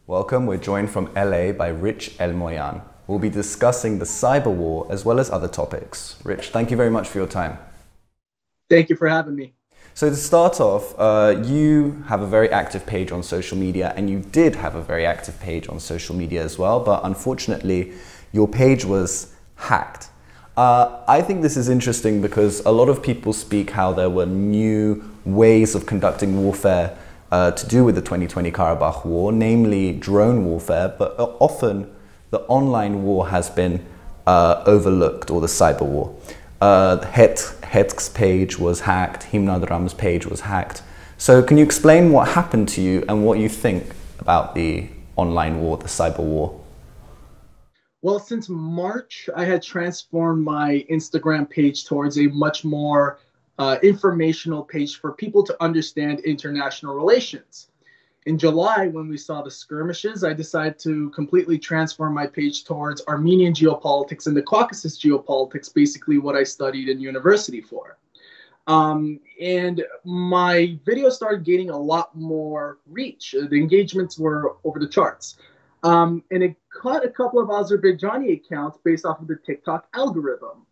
Welcome, we're joined from LA by Rich Elmoyan. We'll be discussing the cyber war as well as other topics. Rich, thank you very much for your time. Thank you for having me. So to start off, you have a very active page on social media, and you did have a very active page on social media as well, but unfortunately your page was hacked. I think this is interesting because a lot of people speak how there were new ways of conducting warfare to do with the 2020 Karabakh war, namely drone warfare, but often the online war has been overlooked, or the cyber war. Hetk's page was hacked, Հիմնադրամ's page was hacked. So can you explain what happened to you and what you think about the online war, the cyber war? Well, since March, I had transformed my Instagram page towards a much more informational page for people to understand international relations. In July, when we saw the skirmishes, I decided to completely transform my page towards Armenian geopolitics and the Caucasus geopolitics, basically what I studied in university for. And my video started gaining a lot more reach. The engagements were over the charts. And it caught a couple of Azerbaijani accounts based off of the TikTok algorithm.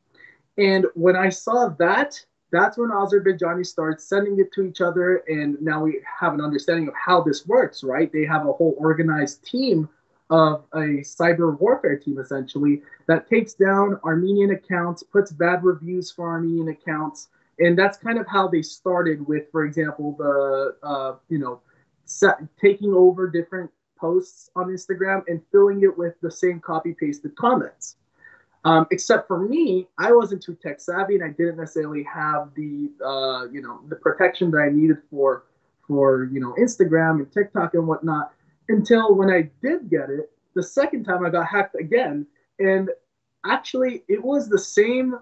And when I saw that, that's when Azerbaijani started sending it to each other, and now we have an understanding of how this works, right? They have a whole organized team of a cyber warfare team, essentially, that takes down Armenian accounts, puts bad reviews for Armenian accounts, and that's kind of how they started with, for example, the, taking over different posts on Instagram and filling it with the same copy-pasted comments. Except for me, I wasn't too tech savvy, and I didn't necessarily have the the protection that I needed for Instagram and TikTok and whatnot, until when I did get it, the second time I got hacked again. And actually, it was the same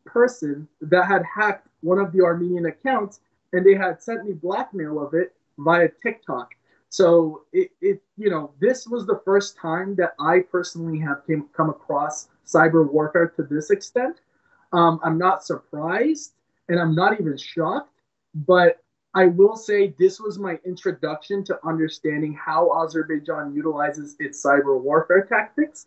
person that had hacked one of the Armenian accounts, and they had sent me blackmail of it via TikTok. So this was the first time that I personally have come across cyber warfare to this extent. I'm not surprised, and I'm not even shocked, but I will say this was my introduction to understanding how Azerbaijan utilizes its cyber warfare tactics.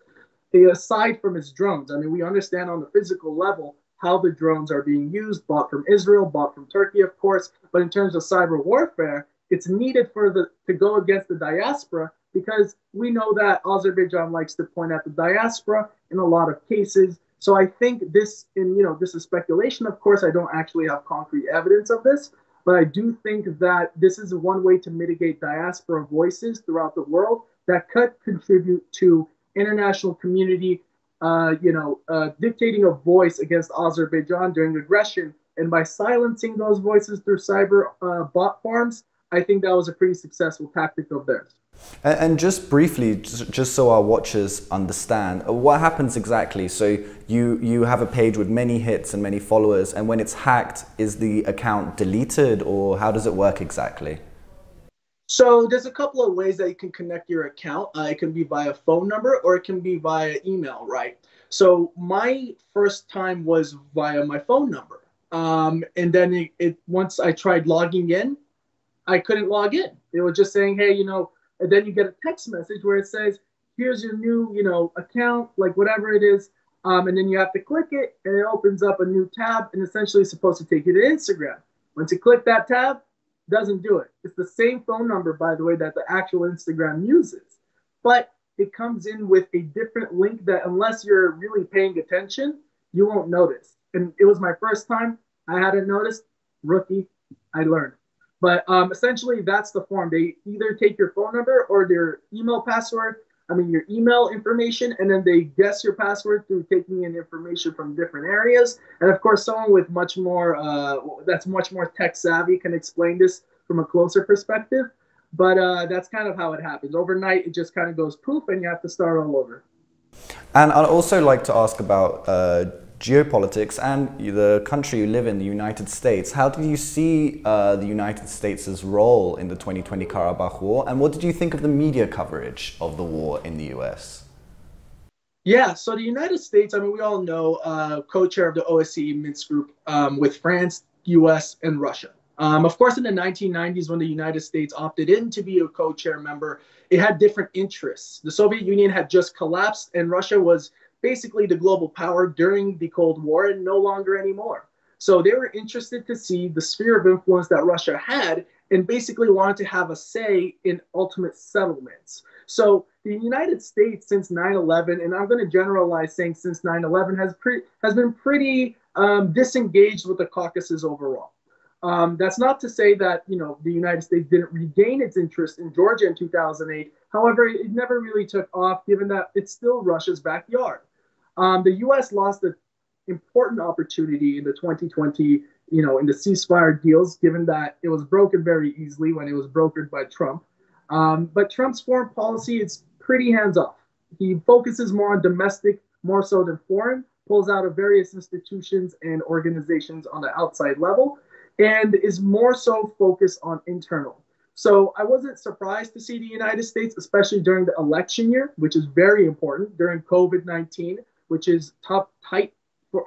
Aside from its drones, I mean, we understand on the physical level how the drones are being used, bought from Israel, bought from Turkey, of course, but in terms of cyber warfare, it's needed to go against the diaspora, because we know that Azerbaijan likes to point at the diaspora in a lot of cases. So I think this is speculation. Of course, I don't actually have concrete evidence of this, but I do think that this is one way to mitigate diaspora voices throughout the world that could contribute to international community, dictating a voice against Azerbaijan during aggression. And by silencing those voices through cyber bot farms, I think that was a pretty successful tactic of theirs. And just briefly, just so our watchers understand, what happens exactly? So you have a page with many hits and many followers, and when it's hacked, is the account deleted, or how does it work exactly? So there's a couple of ways that you can connect your account. It can be via phone number, or it can be via email, right? So my first time was via my phone number. And then once I tried logging in, I couldn't log in. It was just saying, hey, and then you get a text message where it says, here's your new, account, like whatever it is. And then you have to click it, and it opens up a new tab, and essentially it's supposed to take you to Instagram. Once you click that tab, doesn't do it. It's the same phone number, by the way, that the actual Instagram uses. But it comes in with a different link that, unless you're really paying attention, you won't notice. And it was my first time. I hadn't noticed. Rookie, I learned. But essentially, that's the form. They either take your phone number or your email password, your email information, and then they guess your password through taking in information from different areas. And of course, someone with much more, that's much more tech savvy can explain this from a closer perspective. But that's kind of how it happens. Overnight, it just kind of goes poof, and you have to start all over. And I'd also like to ask about geopolitics and the country you live in, the United States. How did you see the United States' role in the 2020 Karabakh war, and what did you think of the media coverage of the war in the US? Yeah, so the United States, we all know, co-chair of the OSCE Minsk group with France, US, and Russia. Of course, in the 1990s, when the United States opted in to be a co-chair member, it had different interests. The Soviet Union had just collapsed, and Russia was basically the global power during the Cold War and no longer anymore. So they were interested to see the sphere of influence that Russia had and basically wanted to have a say in ultimate settlements. So the United States since 9/11, and I'm going to generalize saying since 9/11, has been pretty disengaged with the Caucasus overall. That's not to say that, you know, the United States didn't regain its interest in Georgia in 2008. However, it never really took off, given that it's still Russia's backyard. The U.S. lost an important opportunity in the 2020, you know, in the ceasefire deals, given that it was broken very easily when it was brokered by Trump. But Trump's foreign policy is pretty hands-off. He focuses more on domestic, more so than foreign, pulls out of various institutions and organizations on the outside level, and is more so focused on internal. So I wasn't surprised to see the United States, especially during the election year, which is very important, during COVID-19, which is tough, tight,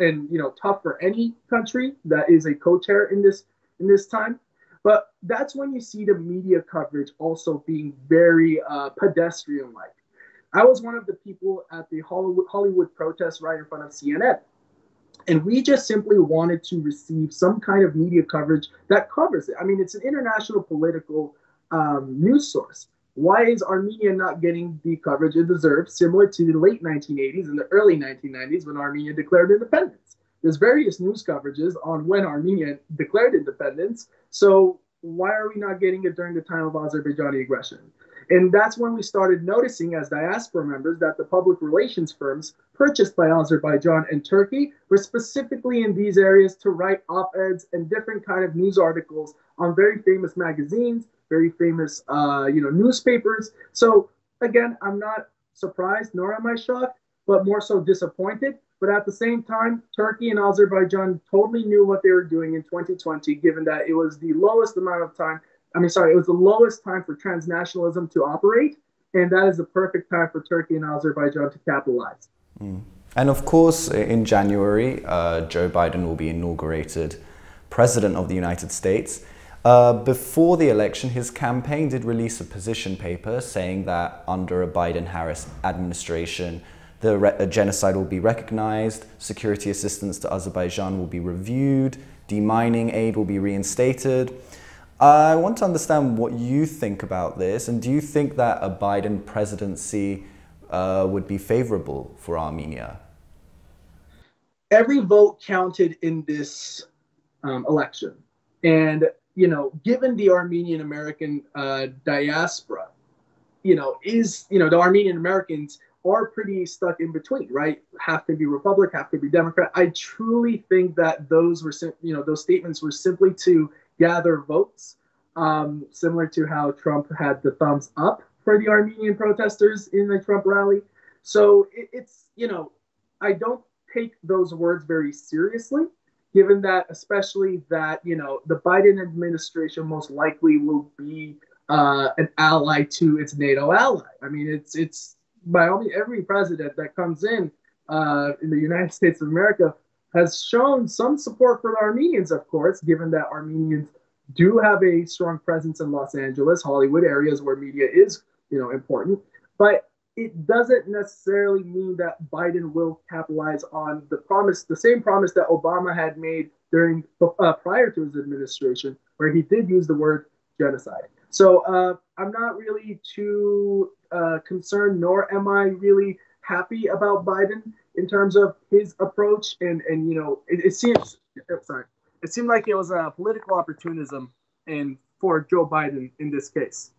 and tough for any country that is a co-chair in this time. But that's when you see the media coverage also being very pedestrian-like. I was one of the people at the Hollywood protest right in front of CNN. And we just simply wanted to receive some kind of media coverage that covers it. I mean, it's an international political news source. Why is Armenia not getting the coverage it deserves, similar to the late 1980s and the early 1990s when Armenia declared independence? There's various news coverages on when Armenia declared independence. So why are we not getting it during the time of Azerbaijani aggression? And that's when we started noticing as diaspora members that the public relations firms purchased by Azerbaijan and Turkey were specifically in these areas to write op-eds and different kind of news articles on very famous magazines, very famous newspapers. So again, I'm not surprised, nor am I shocked, but more so disappointed. But at the same time, Turkey and Azerbaijan totally knew what they were doing in 2020, given that it was the lowest amount of time. It was the lowest time for transnationalism to operate, and that is the perfect time for Turkey and Azerbaijan to capitalize. Mm. And of course, in January, Joe Biden will be inaugurated President of the United States. Before the election, his campaign did release a position paper saying that under a Biden-Harris administration, the genocide will be recognized, security assistance to Azerbaijan will be reviewed, demining aid will be reinstated. I want to understand what you think about this, and do you think that a Biden presidency would be favorable for Armenia? Every vote counted in this election. And, given the Armenian-American diaspora, the Armenian-Americans are pretty stuck in between, right? Half could be Republic, half could be Democrat. I truly think that those statements were simply to gather votes, similar to how Trump had the thumbs up for the Armenian protesters in the Trump rally. So I don't take those words very seriously, given that, especially that, the Biden administration most likely will be an ally to its NATO ally. I mean, it's by all means, every president that comes in the United States of America has shown some support for the Armenians, of course, given that Armenians do have a strong presence in Los Angeles, Hollywood, areas where media is, important. But it doesn't necessarily mean that Biden will capitalize on the same promise that Obama had made prior to his administration, where he did use the word genocide. So I'm not really too concerned, nor am I really happy about Biden in terms of his approach. And it seemed like it was a political opportunism for Joe Biden in this case.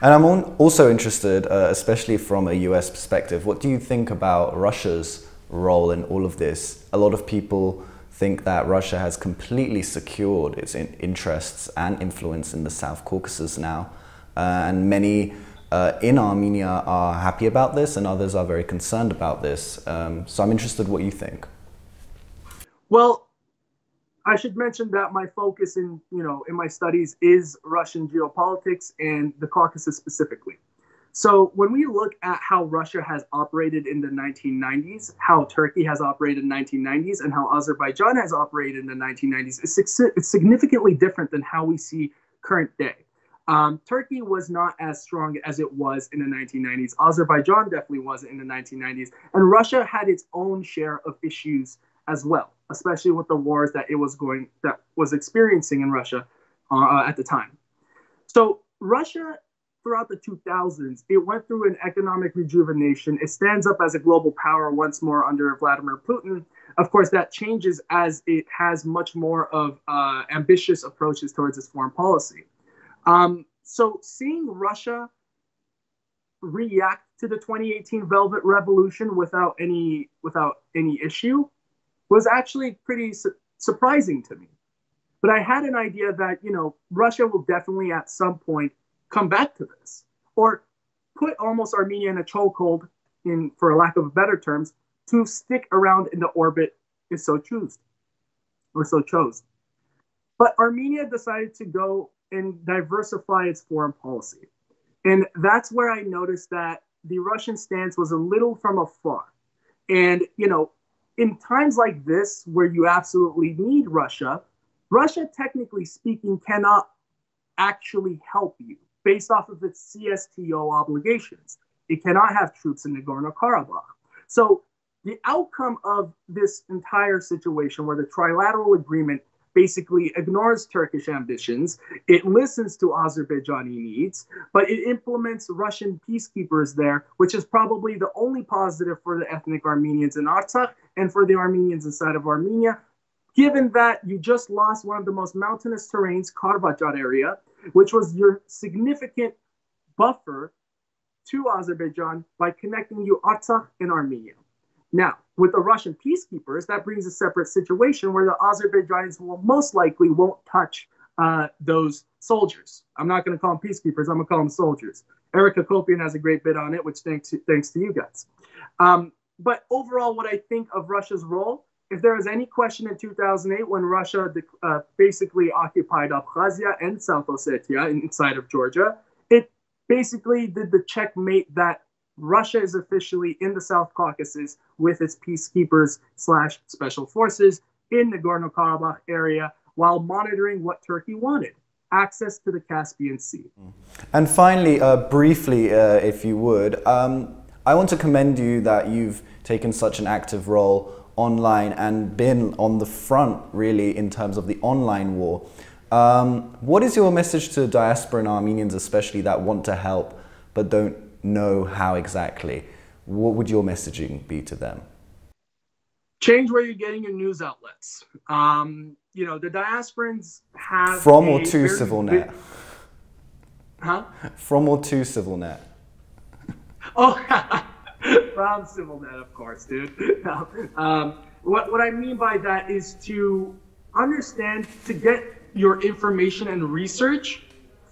And I'm also interested, especially from a US perspective, what do you think about Russia's role in all of this? A lot of people think that Russia has completely secured its interests and influence in the South Caucasus now. And many in Armenia are happy about this, and others are very concerned about this. So I'm interested what you think. Well, I should mention that my focus in my studies is Russian geopolitics and the Caucasus specifically. So when we look at how Russia has operated in the 1990s, how Turkey has operated in the 1990s, and how Azerbaijan has operated in the 1990s, it's significantly different than how we see current day. Turkey was not as strong as it was in the 1990s. Azerbaijan definitely wasn't in the 1990s. And Russia had its own share of issues as well, especially with the wars that it was experiencing in Russia at the time. So Russia, throughout the 2000s, it went through an economic rejuvenation. It stands up as a global power once more under Vladimir Putin. Of course, that changes as it has much more of ambitious approaches towards its foreign policy. So seeing Russia react to the 2018 Velvet Revolution without any issue was actually pretty surprising to me. But I had an idea that, you know, Russia will definitely at some point come back to this, or put almost Armenia in a chokehold, for lack of better terms, to stick around in the orbit if so chose. But Armenia decided to go and diversify its foreign policy. And that's where I noticed that the Russian stance was a little from afar. And, you know, in times like this, where you absolutely need Russia, Russia, technically speaking, cannot actually help you based off of its CSTO obligations. It cannot have troops in Nagorno-Karabakh. So the outcome of this entire situation, where the trilateral agreement basically ignores Turkish ambitions, it listens to Azerbaijani needs, but it implements Russian peacekeepers there, which is probably the only positive for the ethnic Armenians in Artsakh and for the Armenians inside of Armenia, given that you just lost one of the most mountainous terrains, Karbachar area, which was your significant buffer to Azerbaijan by connecting you Artsakh and Armenia. Now, with the Russian peacekeepers, that brings a separate situation where the Azerbaijanis will most likely won't touch those soldiers. I'm not going to call them peacekeepers. I'm going to call them soldiers. Eric Hakopian has a great bit on it, which thanks to you guys. But overall, what I think of Russia's role, if there was any question in 2008 when Russia basically occupied Abkhazia and South Ossetia inside of Georgia, it basically did the checkmate that Russia is officially in the South Caucasus with its peacekeepers / special forces in the Nagorno-Karabakh area while monitoring what Turkey wanted, access to the Caspian Sea. And finally, briefly, if you would, I want to commend you that you've taken such an active role online and been on the front, really, in terms of the online war. What is your message to diaspora and Armenians especially that want to help but don't know how exactly? What would your messaging be to them? Change where you're getting your news outlets. You know, the diasporans have from or to CivilNet. Huh? From or to CivilNet. Oh, from CivilNet, of course, dude. What I mean by that is to understand, to get your information and research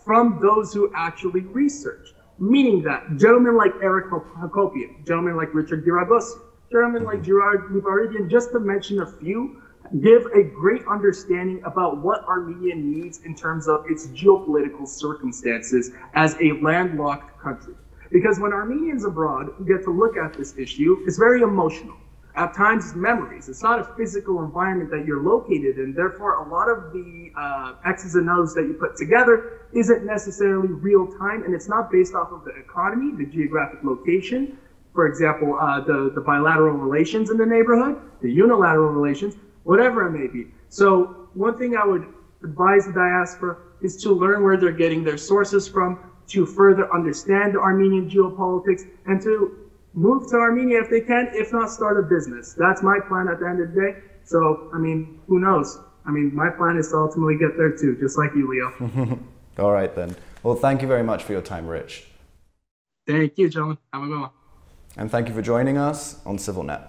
from those who actually research. Meaning that gentlemen like Eric Hakopian, gentlemen like Richard Giragossi, gentlemen like Gerard Mubaridian, just to mention a few, give a great understanding about what Armenia needs in terms of its geopolitical circumstances as a landlocked country. Because when Armenians abroad get to look at this issue, it's very emotional. At times, it's memories. It's not a physical environment that you're located in. Therefore, a lot of the X's and O's that you put together isn't necessarily real time, and it's not based off of the economy, the geographic location. For example, the bilateral relations in the neighborhood, the unilateral relations, whatever it may be. So one thing I would advise the diaspora is to learn where they're getting their sources from, to further understand Armenian geopolitics, and to move to Armenia if they can, if not start a business. That's my plan at the end of the day. So, I mean, who knows? I mean, my plan is to ultimately get there too, just like you, Leo. All right then. Well, thank you very much for your time, Rich. Thank you, gentlemen. Have a good one. And thank you for joining us on CivilNet.